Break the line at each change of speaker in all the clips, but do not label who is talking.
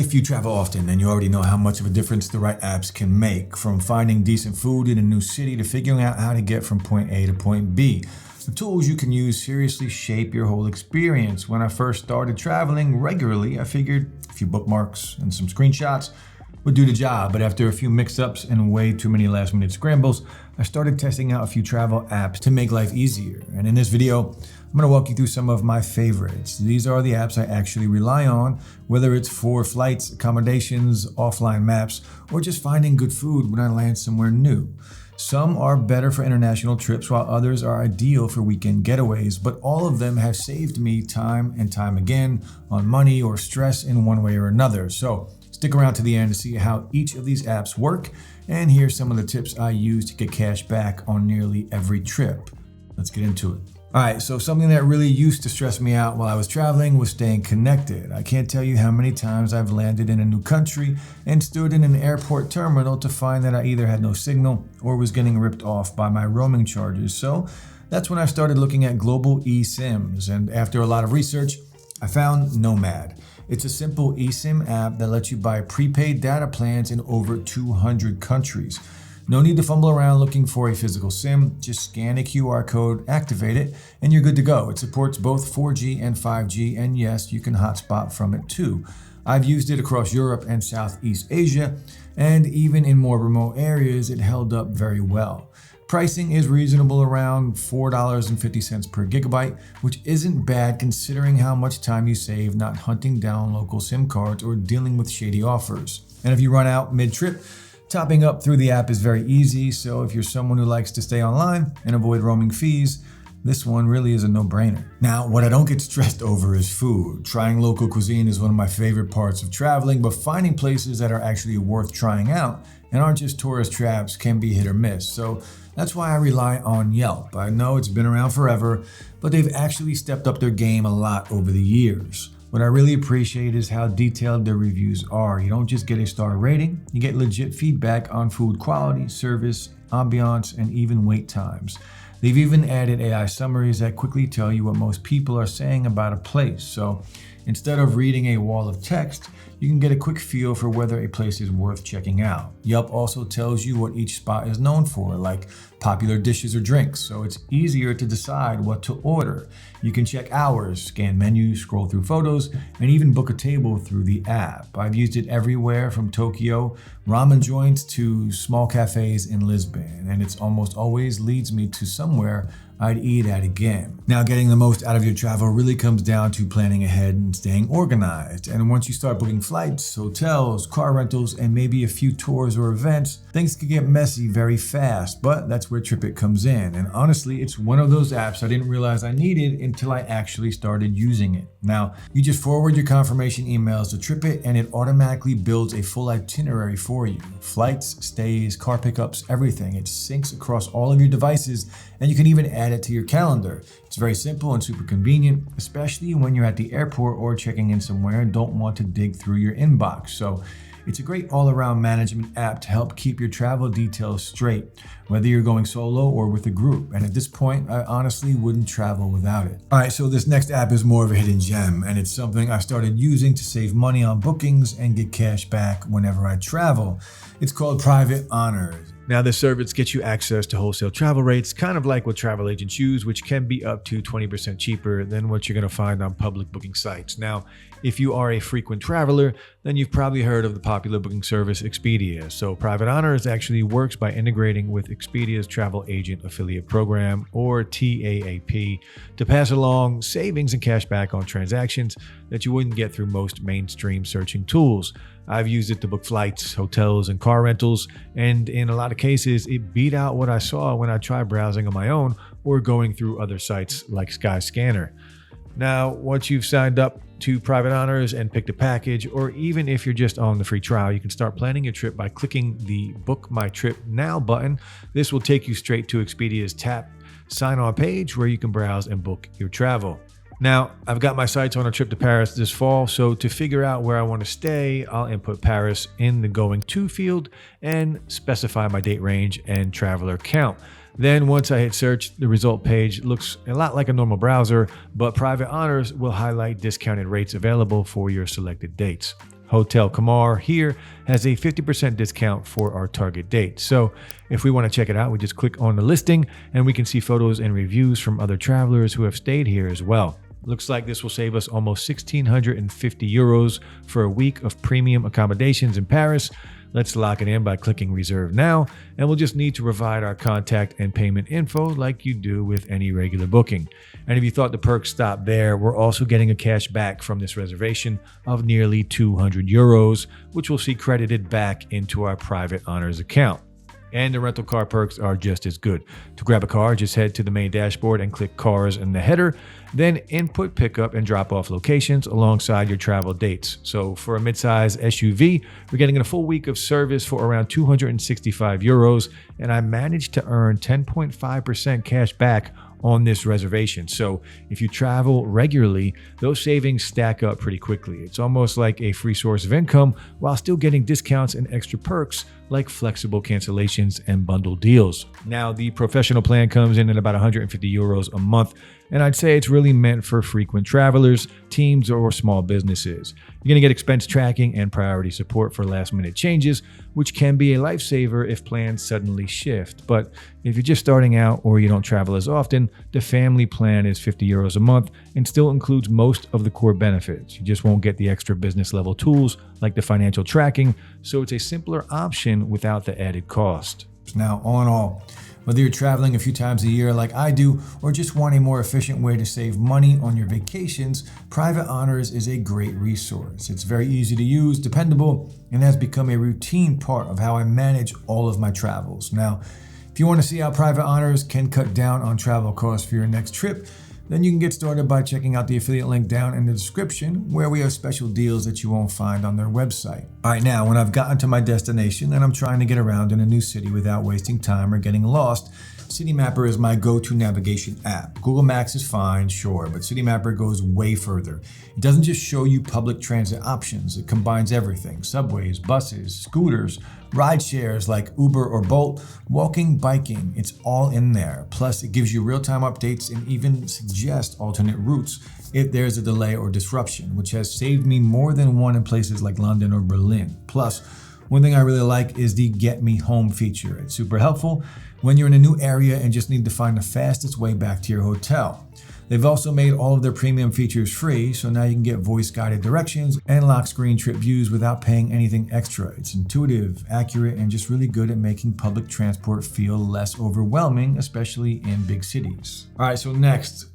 If you travel often, then you already know how much of a difference the right apps can make, from finding decent food in a new city to figuring out how to get from point A to point B. The tools you can use seriously shape your whole experience. When I first started traveling regularly, I figured a few bookmarks and some screenshots would do the job, but after a few mix-ups and way too many last-minute scrambles, I started testing out a few travel apps to make life easier. And in this video, I'm going to walk you through some of my favorites. These are the apps I actually rely on, whether it's for flights, accommodations, offline maps, or just finding good food when I land somewhere new. Some are better for international trips, while others are ideal for weekend getaways, but all of them have saved me time and time again on money or stress in one way or another. So stick around to the end to see how each of these apps work, and here's some of the tips I use to get cash back on nearly every trip. Let's get into it. All right, so something that really used to stress me out while I was traveling was staying connected. I can't tell you how many times I've landed in a new country and stood in an airport terminal to find that I either had no signal or was getting ripped off by my roaming charges. So that's when I started looking at global eSIMs, and after a lot of research, I found Nomad. It's a simple eSIM app that lets you buy prepaid data plans in over 200 countries. No need to fumble around looking for a physical SIM. Just scan a QR code, activate it, and you're good to go. It supports both 4G and 5G, and yes, you can hotspot from it too. I've used it across Europe and Southeast Asia, and even in more remote areas, it held up very well. Pricing is reasonable, around $4.50 per gigabyte, which isn't bad considering how much time you save not hunting down local SIM cards or dealing with shady offers. And if you run out mid-trip, topping up through the app is very easy, so if you're someone who likes to stay online and avoid roaming fees, this one really is a no-brainer. Now, what I don't get stressed over is food. Trying local cuisine is one of my favorite parts of traveling, but finding places that are actually worth trying out and aren't just tourist traps can be hit or miss. So that's why I rely on Yelp. I know it's been around forever, but they've actually stepped up their game a lot over the years. What I really appreciate is how detailed their reviews are. You don't just get a star rating, you get legit feedback on food quality, service, ambiance, and even wait times. They've even added AI summaries that quickly tell you what most people are saying about a place. So instead of reading a wall of text, you can get a quick feel for whether a place is worth checking out. Yelp also tells you what each spot is known for, like popular dishes or drinks, so it's easier to decide what to order. You can check hours, scan menus, scroll through photos, and even book a table through the app. I've used it everywhere from Tokyo ramen joints to small cafes in Lisbon, and it's almost always leads me to somewhere I'd eat at again. Now, getting the most out of your travel really comes down to planning ahead and staying organized. And once you start booking flights, hotels, car rentals, and maybe a few tours or events, things can get messy very fast, but that's where TripIt comes in. And honestly, it's one of those apps I didn't realize I needed until I actually started using it. Now, you just forward your confirmation emails to TripIt and it automatically builds a full itinerary for you. Flights, stays, car pickups, everything. It syncs across all of your devices, and you can even add it to your calendar. It's very simple and super convenient, especially when you're at the airport or checking in somewhere and don't want to dig through your inbox. So it's a great all-around management app to help keep your travel details straight, whether you're going solo or with a group. And at this point, I honestly wouldn't travel without it. All right, so this next app is more of a hidden gem, and it's something I started using to save money on bookings and get cash back whenever I travel. It's called PrivateHonors. Now, this service gets you access to wholesale travel rates, kind of like what travel agents use, which can be up to 20% cheaper than what you're going to find on public booking sites. Now, if you are a frequent traveler, then you've probably heard of the popular booking service Expedia. So PrivateHonors actually works by integrating with Expedia's Travel Agent Affiliate Program, or TAAP, to pass along savings and cash back on transactions that you wouldn't get through most mainstream searching tools. I've used it to book flights, hotels, and car rentals, and in a lot of cases, it beat out what I saw when I tried browsing on my own or going through other sites like Skyscanner. Now, once you've signed up to PrivateHonors and picked a package, or even if you're just on the free trial, you can start planning your trip by clicking the Book My Trip Now button. This will take you straight to Expedia's Tap Sign On page where you can browse and book your travel. Now, I've got my sights on a trip to Paris this fall, so to figure out where I want to stay, I'll input Paris in the going to field and specify my date range and traveler count. Then once I hit search, the result page looks a lot like a normal browser, but PrivateHonors will highlight discounted rates available for your selected dates. Hotel Kamar here has a 50% discount for our target date. So if we want to check it out, we just click on the listing and we can see photos and reviews from other travelers who have stayed here as well. Looks like this will save us almost 1,650 euros for a week of premium accommodations in Paris. Let's lock it in by clicking reserve now, and we'll just need to provide our contact and payment info like you do with any regular booking. And if you thought the perks stopped there, we're also getting a cash back from this reservation of nearly 200 euros, which we'll see credited back into our PrivateHonors account. And the rental car perks are just as good. To grab a car, just head to the main dashboard and click cars in the header, then input pickup and drop off locations alongside your travel dates. So for a midsize SUV, we're getting a full week of service for around 265 euros, and I managed to earn 10.5% cash back on this reservation. So if you travel regularly, those savings stack up pretty quickly. It's almost like a free source of income while still getting discounts and extra perks like flexible cancellations and bundle deals. Now, the professional plan comes in at about 150 euros a month, and I'd say it's really meant for frequent travelers, teams, or small businesses. You're going to get expense tracking and priority support for last-minute changes, which can be a lifesaver if plans suddenly shift. But if you're just starting out or you don't travel as often, the family plan is 50 euros a month and still includes most of the core benefits. You just won't get the extra business-level tools like the financial tracking, so it's a simpler option without the added cost. Now, all in all, whether you're traveling a few times a year like I do, or just want a more efficient way to save money on your vacations, PrivateHonors is a great resource. It's very easy to use, dependable, and has become a routine part of how I manage all of my travels. Now, if you want to see how PrivateHonors can cut down on travel costs for your next trip, then you can get started by checking out the affiliate link down in the description, where we have special deals that you won't find on their website. All right, now, when I've gotten to my destination and I'm trying to get around in a new city without wasting time or getting lost, CityMapper is my go-to navigation app. Google Maps is fine, sure, but CityMapper goes way further. It doesn't just show you public transit options, it combines everything: subways, buses, scooters, ride shares like Uber or Bolt, walking, biking, it's all in there. Plus, it gives you real-time updates and even suggests alternate routes if there's a delay or disruption, which has saved me more than one in places like London or Berlin. Plus, one thing I really like is the Get Me Home feature. It's super helpful when you're in a new area and just need to find the fastest way back to your hotel. They've also made all of their premium features free, so now you can get voice-guided directions and lock screen trip views without paying anything extra. It's intuitive, accurate, and just really good at making public transport feel less overwhelming, especially in big cities. All right, so next,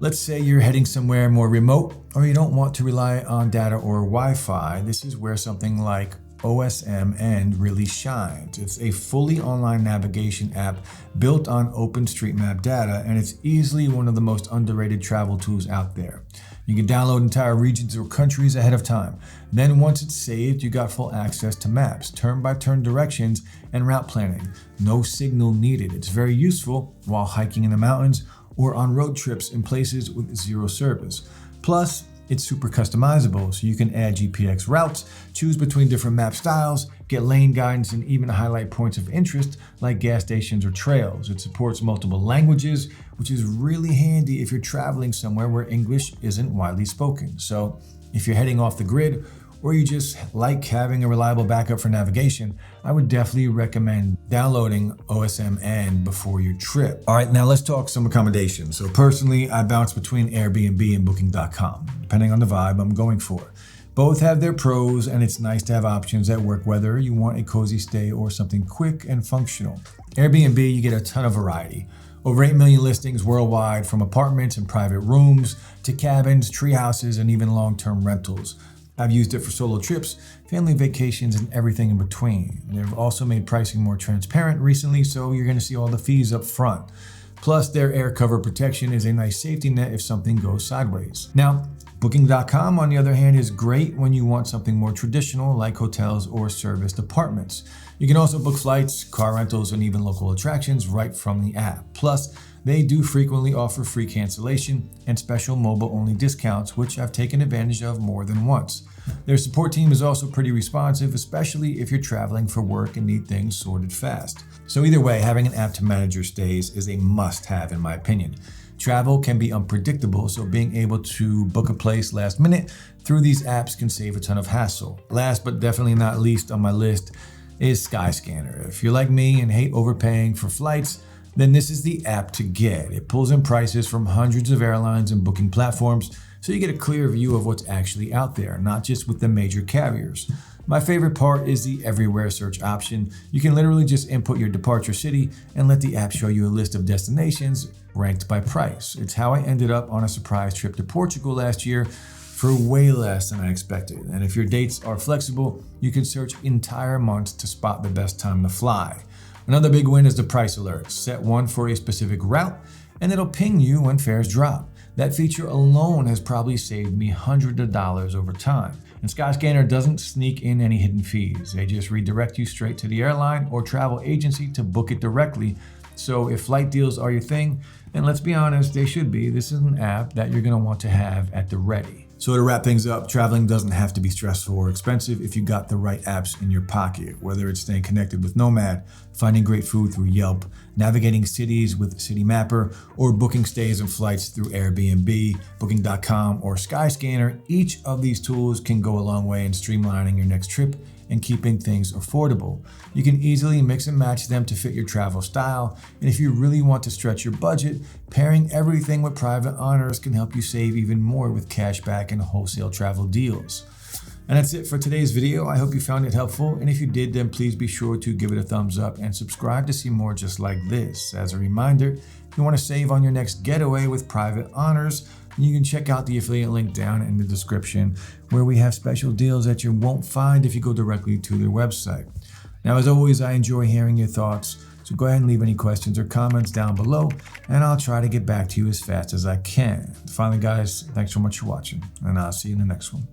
let's say you're heading somewhere more remote, or you don't want to rely on data or Wi-Fi. This is where something like OsmAnd really shines. It's a fully online navigation app built on OpenStreetMap data, and it's easily one of the most underrated travel tools out there. You can download entire regions or countries ahead of time. Then once it's saved, you got full access to maps, turn-by-turn directions, and route planning. No signal needed. It's very useful while hiking in the mountains or on road trips in places with zero service. Plus, it's super customizable, so you can add GPX routes, choose between different map styles, get lane guidance, and even highlight points of interest like gas stations or trails. It supports multiple languages, which is really handy if you're traveling somewhere where English isn't widely spoken. So if you're heading off the grid, or you just like having a reliable backup for navigation, I would definitely recommend downloading OsmAnd before your trip. All right, now let's talk some accommodations. So personally, I bounce between Airbnb and Booking.com, depending on the vibe I'm going for. Both have their pros, and it's nice to have options that work whether you want a cozy stay or something quick and functional. Airbnb, you get a ton of variety. Over 8 million listings worldwide, from apartments and private rooms to cabins, tree houses, and even long-term rentals. I've used it for solo trips, family vacations, and everything in between. They've also made pricing more transparent recently, so you're going to see all the fees up front. Plus, their air cover protection is a nice safety net if something goes sideways. Now, Booking.com, on the other hand, is great when you want something more traditional like hotels or serviced apartments. You can also book flights, car rentals, and even local attractions right from the app. Plus, they do frequently offer free cancellation and special mobile-only discounts, which I've taken advantage of more than once. Their support team is also pretty responsive, especially if you're traveling for work and need things sorted fast. So either way, having an app to manage your stays is a must-have in my opinion. Travel can be unpredictable, so being able to book a place last minute through these apps can save a ton of hassle. Last but definitely not least on my list is Skyscanner. If you're like me and hate overpaying for flights, then this is the app to get. It pulls in prices from hundreds of airlines and booking platforms, so you get a clear view of what's actually out there, not just with the major carriers. My favorite part is the everywhere search option. You can literally just input your departure city and let the app show you a list of destinations ranked by price. It's how I ended up on a surprise trip to Portugal last year for way less than I expected. And if your dates are flexible, you can search entire months to spot the best time to fly. Another big win is the price alerts. Set one for a specific route and it'll ping you when fares drop. That feature alone has probably saved me hundreds of dollars over time. And Skyscanner doesn't sneak in any hidden fees. They just redirect you straight to the airline or travel agency to book it directly. So if flight deals are your thing, and let's be honest, they should be, this is an app that you're gonna want to have at the ready. So to wrap things up, traveling doesn't have to be stressful or expensive if you got the right apps in your pocket. Whether it's staying connected with Nomad, finding great food through Yelp, navigating cities with CityMapper, or booking stays and flights through Airbnb, Booking.com, or Skyscanner, each of these tools can go a long way in streamlining your next trip and keeping things affordable. You can easily mix and match them to fit your travel style, and if you really want to stretch your budget, pairing everything with Private Honors can help you save even more with cashback and wholesale travel deals. And that's it for today's video. I hope you found it helpful, and if you did, then please be sure to give it a thumbs up and subscribe to see more just like this. As a reminder, if you want to save on your next getaway with Private Honors, you can check out the affiliate link down in the description where we have special deals that you won't find if you go directly to their website. Now, as always, I enjoy hearing your thoughts, so go ahead and leave any questions or comments down below, and I'll try to get back to you as fast as I can. Finally, guys, thanks so much for watching, and I'll see you in the next one.